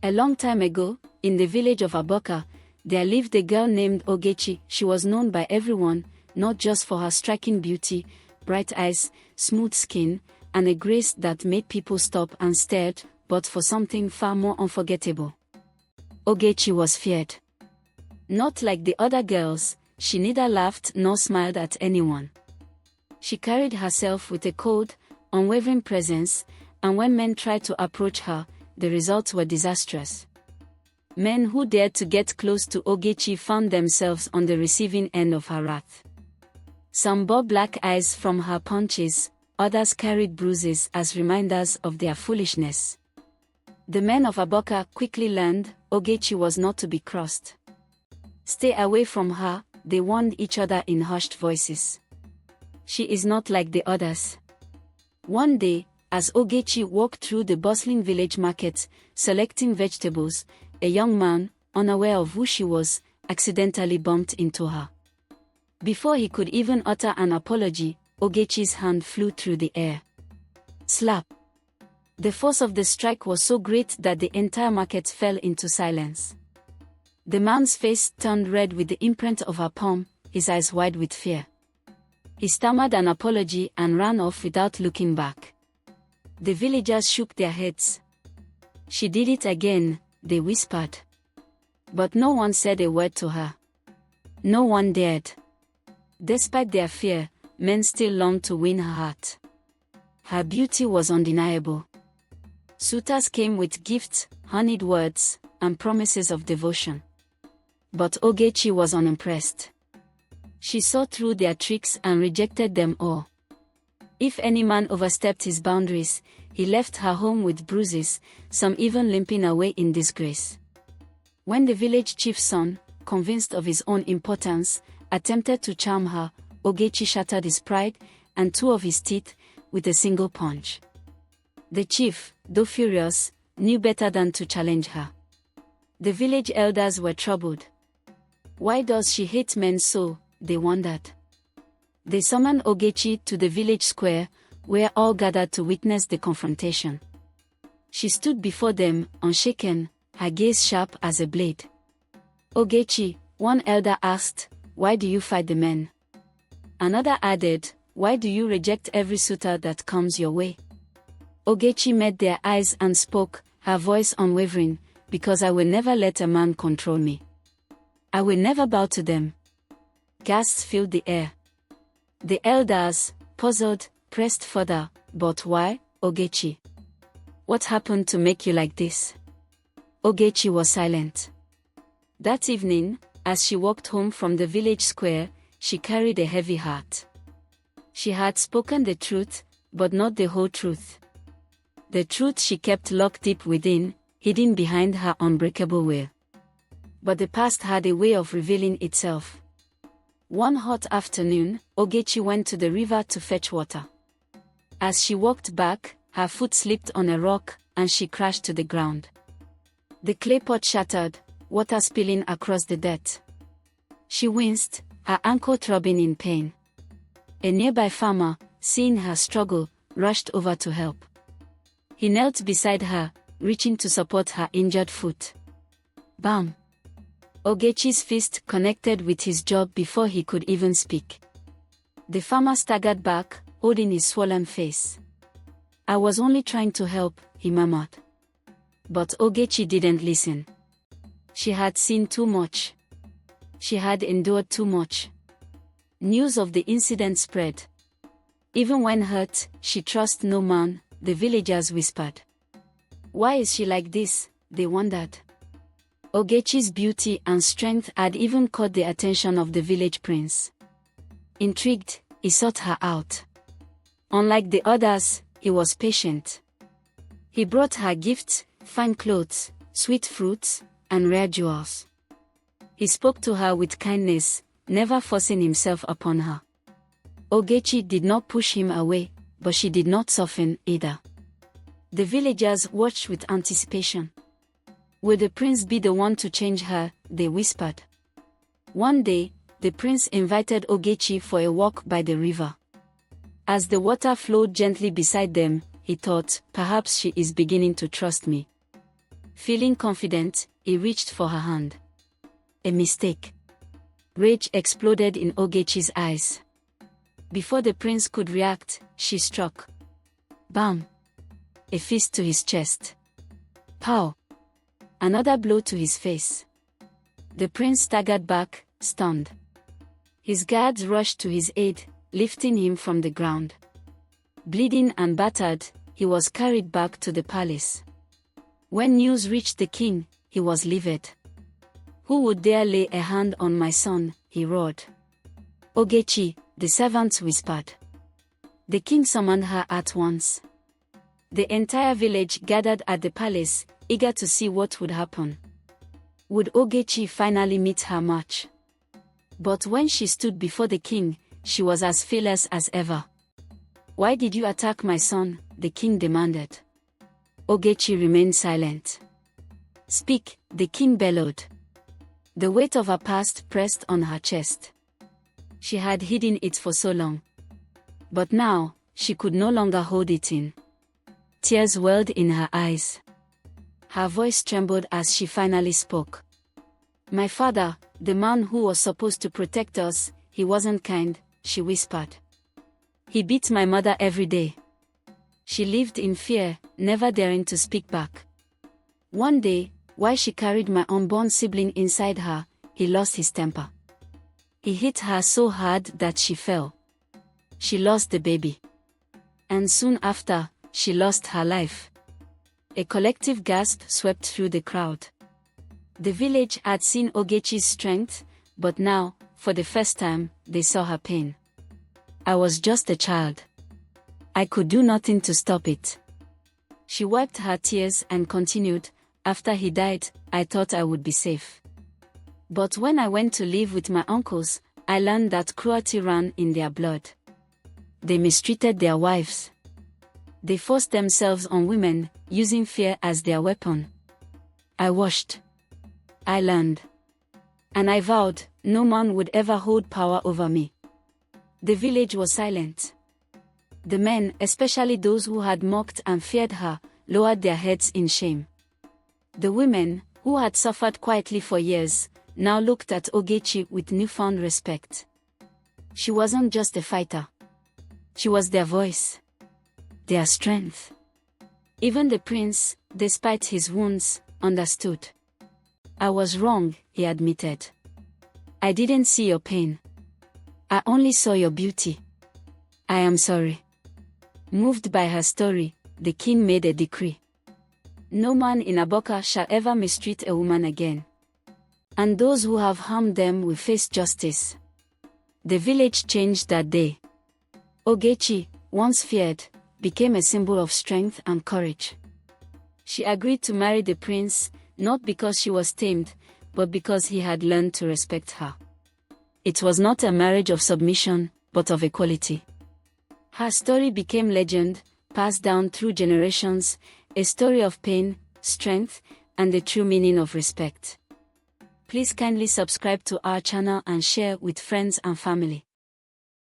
A long time ago, in the village of Aboka, there lived a girl named Ogechi. She was known by everyone, not just for her striking beauty, bright eyes, smooth skin, and a grace that made people stop and stare, but for something far more unforgettable. Ogechi was feared. Not like the other girls, she neither laughed nor smiled at anyone. She carried herself with a cold, unwavering presence, and when men tried to approach her, the results were disastrous. Men who dared to get close to Ogechi found themselves on the receiving end of her wrath. Some bore black eyes from her punches, others carried bruises as reminders of their foolishness. The men of Aboka quickly learned Ogechi was not to be crossed. "Stay away from her," they warned each other in hushed voices. "She is not like the others." One day, as Ogechi walked through the bustling village market, selecting vegetables, a young man, unaware of who she was, accidentally bumped into her. Before he could even utter an apology, Ogechi's hand flew through the air. Slap! The force of the strike was so great that the entire market fell into silence. The man's face turned red with the imprint of her palm, his eyes wide with fear. He stammered an apology and ran off without looking back. The villagers shook their heads. "She did it again," they whispered. But no one said a word to her. No one dared. Despite their fear, men still longed to win her heart. Her beauty was undeniable. Suitors came with gifts, honeyed words, and promises of devotion. But Ogechi was unimpressed. She saw through their tricks and rejected them all. If any man overstepped his boundaries, he left her home with bruises, some even limping away in disgrace. When the village chief's son, convinced of his own importance, attempted to charm her, Ogechi shattered his pride and two of his teeth with a single punch. The chief, though furious, knew better than to challenge her. The village elders were troubled. Why does she hate men so? They wondered. They summoned Ogechi to the village square, where all gathered to witness the confrontation. She stood before them, unshaken, her gaze sharp as a blade. "Ogechi," one elder asked, "why do you fight the men?" Another added, "Why do you reject every suitor that comes your way?" Ogechi met their eyes and spoke, her voice unwavering, "Because I will never let a man control me. I will never bow to them." Gasps filled the air. The elders, puzzled, pressed further, "But why, Ogechi? What happened to make you like this?" Ogechi was silent. That evening, as she walked home from the village square, she carried a heavy heart. She had spoken the truth, but not the whole truth. The truth she kept locked deep within, hidden behind her unbreakable will. But the past had a way of revealing itself. One hot afternoon, Ogechi went to the river to fetch water. As she walked back, her foot slipped on a rock, and she crashed to the ground. The clay pot shattered, water spilling across the dirt. She winced, her ankle throbbing in pain. A nearby farmer, seeing her struggle, rushed over to help. He knelt beside her, reaching to support her injured foot. Bam! Ogechi's fist connected with his jaw before he could even speak. The farmer staggered back, holding his swollen face. "I was only trying to help," he murmured. But Ogechi didn't listen. She had seen too much. She had endured too much. News of the incident spread. Even when hurt, she trusts no man, the villagers whispered. Why is she like this? They wondered. Ogechi's beauty and strength had even caught the attention of the village prince. Intrigued, he sought her out. Unlike the others, he was patient. He brought her gifts, fine clothes, sweet fruits, and rare jewels. He spoke to her with kindness, never forcing himself upon her. Ogechi did not push him away, but she did not soften either. The villagers watched with anticipation. Will the prince be the one to change her? They whispered. One day, the prince invited Ogechi for a walk by the river. As the water flowed gently beside them, he thought, perhaps she is beginning to trust me. Feeling confident, he reached for her hand. A mistake. Rage exploded in Ogechi's eyes. Before the prince could react, she struck. Bam! A fist to his chest. Pow! Another blow to his face. The prince staggered back, stunned. His guards rushed to his aid, lifting him from the ground. Bleeding and battered, he was carried back to the palace. When news reached the king, he was livid. Who would dare lay a hand on my son? He roared. Ogechi, the servants whispered. The king summoned her at once. The entire village gathered at the palace, eager to see what would happen. Would Ogechi finally meet her match? But when she stood before the king, she was as fearless as ever. Why did you attack my son? The king demanded. Ogechi remained silent. Speak, the king bellowed. The weight of her past pressed on her chest. She had hidden it for so long. But now, she could no longer hold it in. Tears welled in her eyes. Her voice trembled as she finally spoke. My father, the man who was supposed to protect us, he wasn't kind, she whispered. He beat my mother every day. She lived in fear, never daring to speak back. One day, while she carried my unborn sibling inside her, he lost his temper. He hit her so hard that she fell. She lost the baby. And soon after, she lost her life. A collective gasp swept through the crowd. The village had seen Ogechi's strength, but now, for the first time, they saw her pain. I was just a child. I could do nothing to stop it. She wiped her tears and continued, after he died, I thought I would be safe. But when I went to live with my uncles, I learned that cruelty ran in their blood. They mistreated their wives. They forced themselves on women, using fear as their weapon. I watched. I learned. And I vowed, no man would ever hold power over me. The village was silent. The men, especially those who had mocked and feared her, lowered their heads in shame. The women, who had suffered quietly for years, now looked at Ogechi with newfound respect. She wasn't just a fighter. She was their voice. Their strength. Even the prince, despite his wounds, understood. I was wrong, he admitted. I didn't see your pain. I only saw your beauty. I am sorry. Moved by her story, the king made a decree. No man in Aboka shall ever mistreat a woman again. And those who have harmed them will face justice. The village changed that day. Ogechi, once feared, became a symbol of strength and courage. She agreed to marry the prince, not because she was tamed, but because he had learned to respect her. It was not a marriage of submission, but of equality. Her story became legend, passed down through generations, a story of pain, strength, and the true meaning of respect. Please kindly subscribe to our channel and share with friends and family.